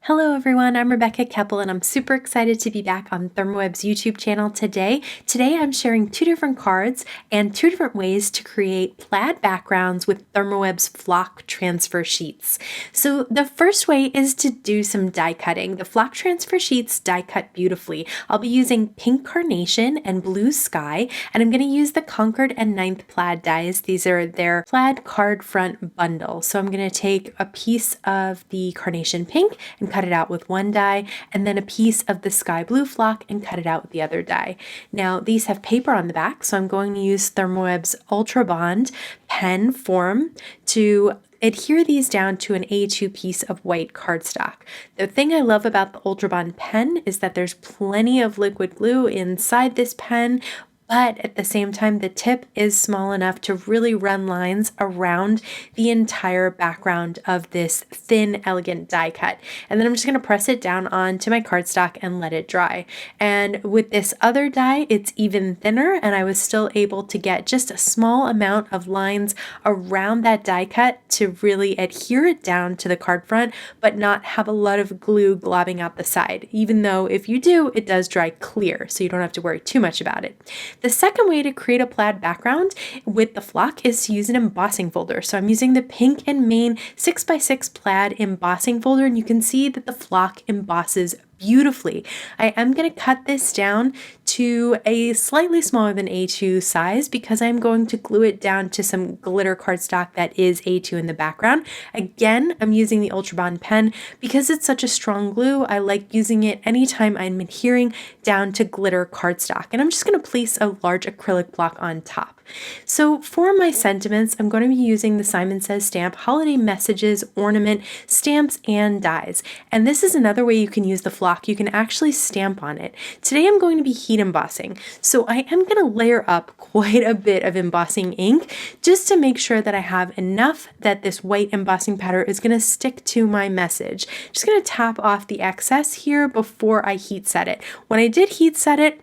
Hello everyone, I'm Rebecca Keppel and I'm super excited to be back on ThermOWeb's YouTube channel today. Today I'm sharing two different cards and two different ways to create plaid backgrounds with ThermOWeb's flock transfer sheets. So the first way is to do some die cutting. The flock transfer sheets die cut beautifully. I'll be using pink carnation and blue sky, and I'm going to use the Concord and 9th plaid dies. These are their plaid card front bundle. So I'm going to take a piece of the carnation pink and cut it out with one die, and then a piece of the sky blue flock and cut it out with the other die. Now these have paper on the back, so I'm going to use ThermOWeb's Ultra Bond pen form to adhere these down to an A2 piece of white cardstock. The thing I love about the Ultra Bond pen is that there's plenty of liquid glue inside this pen, but at the same time, the tip is small enough to really run lines around the entire background of this thin, elegant die cut. And then I'm just going to press it down onto my cardstock and let it dry. And with this other die, it's even thinner, and I was still able to get just a small amount of lines around that die cut to really adhere it down to the card front, but not have a lot of glue globbing out the side, even though if you do, it does dry clear, so you don't have to worry too much about it. The second way to create a plaid background with the flock is to use an embossing folder. So I'm using the Pink and Main 6x6 plaid embossing folder, and you can see that the flock embosses beautifully. I am going to cut this down to a slightly smaller than A2 size because I'm going to glue it down to some glitter cardstock that is A2 in the background. Again, I'm using the Ultra Bond pen because it's such a strong glue. I like using it anytime I'm adhering down to glitter cardstock. And I'm just going to place a large acrylic block on top. So for my sentiments, I'm going to be using the Simon Says stamp, holiday messages, ornament, stamps, and dies. And this is another way you can use the flock. You can actually stamp on it. Today I'm going to be heat embossing. So I am going to layer up quite a bit of embossing ink just to make sure that I have enough that this white embossing powder is going to stick to my message. Just going to tap off the excess here before I heat set it. When I did heat set it,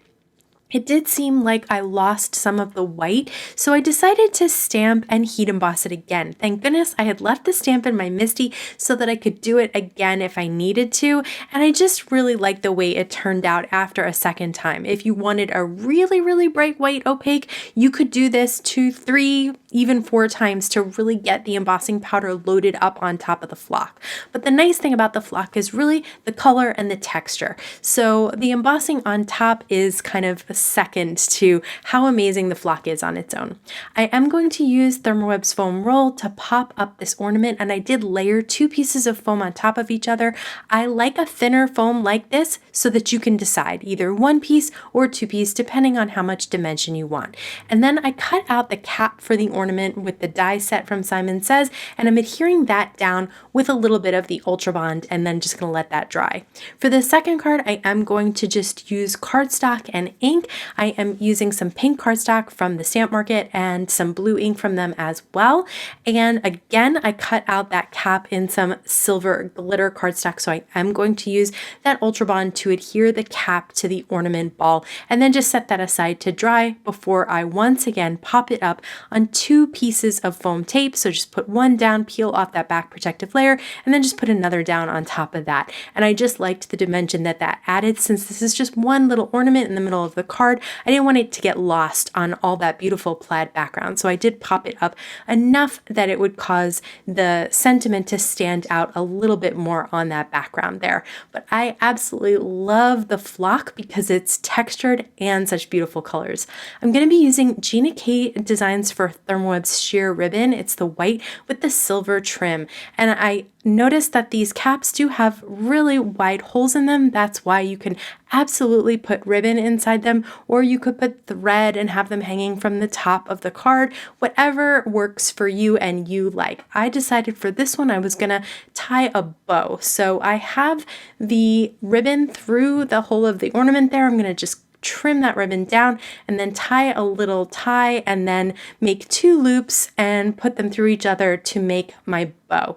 it did seem like I lost some of the white, so I decided to stamp and heat emboss it again. Thank goodness I had left the stamp in my MISTI so that I could do it again if I needed to, and I just really liked the way it turned out after a second time. If you wanted a really, really bright white opaque, you could do this 2, 3, even 4 times to really get the embossing powder loaded up on top of the flock. But the nice thing about the flock is really the color and the texture. So the embossing on top is kind of a second to how amazing the flock is on its own. I am going to use ThermOWeb's foam roll to pop up this ornament, and I did layer 2 pieces of foam on top of each other. I like a thinner foam like this so that you can decide either 1 piece or 2 piece depending on how much dimension you want. And then I cut out the cap for the ornament with the die set from Simon Says, and I'm adhering that down with a little bit of the Ultra Bond and then just going to let that dry. For the second card, I am going to just use cardstock and ink. I am using some pink cardstock from the Stamp Market and some blue ink from them as well. And again, I cut out that cap in some silver glitter cardstock, so I am going to use that Ultra Bond to adhere the cap to the ornament ball and then just set that aside to dry before I once again pop it up on 2 pieces of foam tape. So just put one down, peel off that back protective layer, and then just put another down on top of that. And I just liked the dimension that that added, since this is just one little ornament in the middle of the card. I didn't want it to get lost on all that beautiful plaid background, so I did pop it up enough that it would cause the sentiment to stand out a little bit more on that background there. But I absolutely love the flock because it's textured and such beautiful colors. I'm going to be using Gina K Designs for ThermOWeb's sheer ribbon. It's the white with the silver trim, and I noticed that these caps do have really wide holes in them. That's why you can absolutely put ribbon inside them, or you could put thread and have them hanging from the top of the card, whatever works for you and you like. I decided for this one I was gonna tie a bow. So I have the ribbon through the hole of the ornament there. I'm gonna just trim that ribbon down and then tie a little tie and then make 2 loops and put them through each other to make my bow.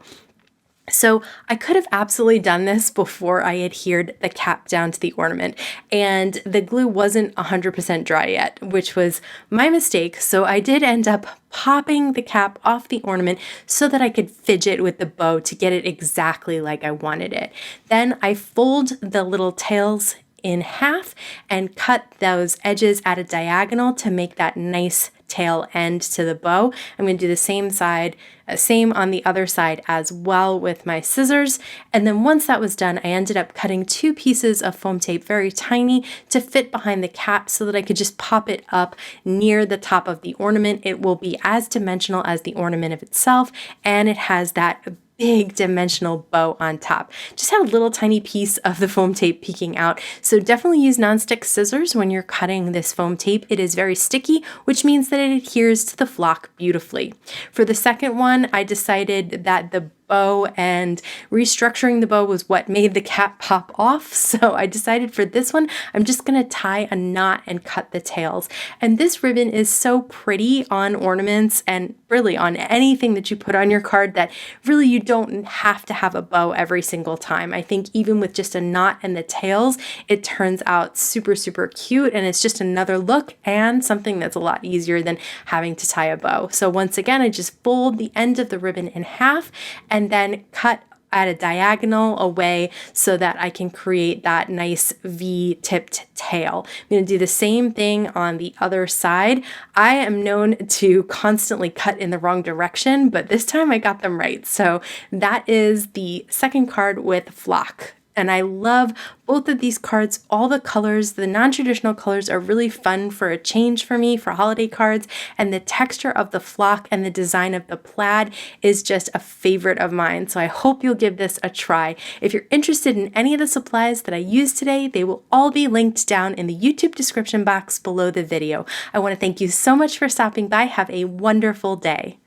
So I could have absolutely done this before I adhered the cap down to the ornament, and the glue wasn't 100% dry yet, which was my mistake. So I did end up popping the cap off the ornament so that I could fidget with the bow to get it exactly like I wanted it. Then I fold the little tails in half and cut those edges at a diagonal to make that nice tail end to the bow. I'm going to do the same on the other side as well with my scissors. And then once that was done, I ended up cutting 2 pieces of foam tape, very tiny, to fit behind the cap so that I could just pop it up near the top of the ornament. It will be as dimensional as the ornament of itself, and it has that big dimensional bow on top. Just had a little tiny piece of the foam tape peeking out. So definitely use nonstick scissors when you're cutting this foam tape. It is very sticky, which means that it adheres to the flock beautifully. For the second one, I decided that the bow and restructuring the bow was what made the cap pop off. So I decided for this one, I'm just going to tie a knot and cut the tails. And this ribbon is so pretty on ornaments and really on anything that you put on your card that really you don't have to have a bow every single time. I think even with just a knot and the tails, it turns out super, super cute, and it's just another look and something that's a lot easier than having to tie a bow. So once again, I just fold the end of the ribbon in half and then cut at a diagonal away so that I can create that nice V-tipped tail. I'm going to do the same thing on the other side. I am known to constantly cut in the wrong direction, but this time I got them right. So that is the second card with flock. And I love both of these cards. All the colors, the non-traditional colors, are really fun for a change for me for holiday cards. And the texture of the flock and the design of the plaid is just a favorite of mine. So I hope you'll give this a try. If you're interested in any of the supplies that I used today, they will all be linked down in the YouTube description box below the video. I want to thank you so much for stopping by. Have a wonderful day.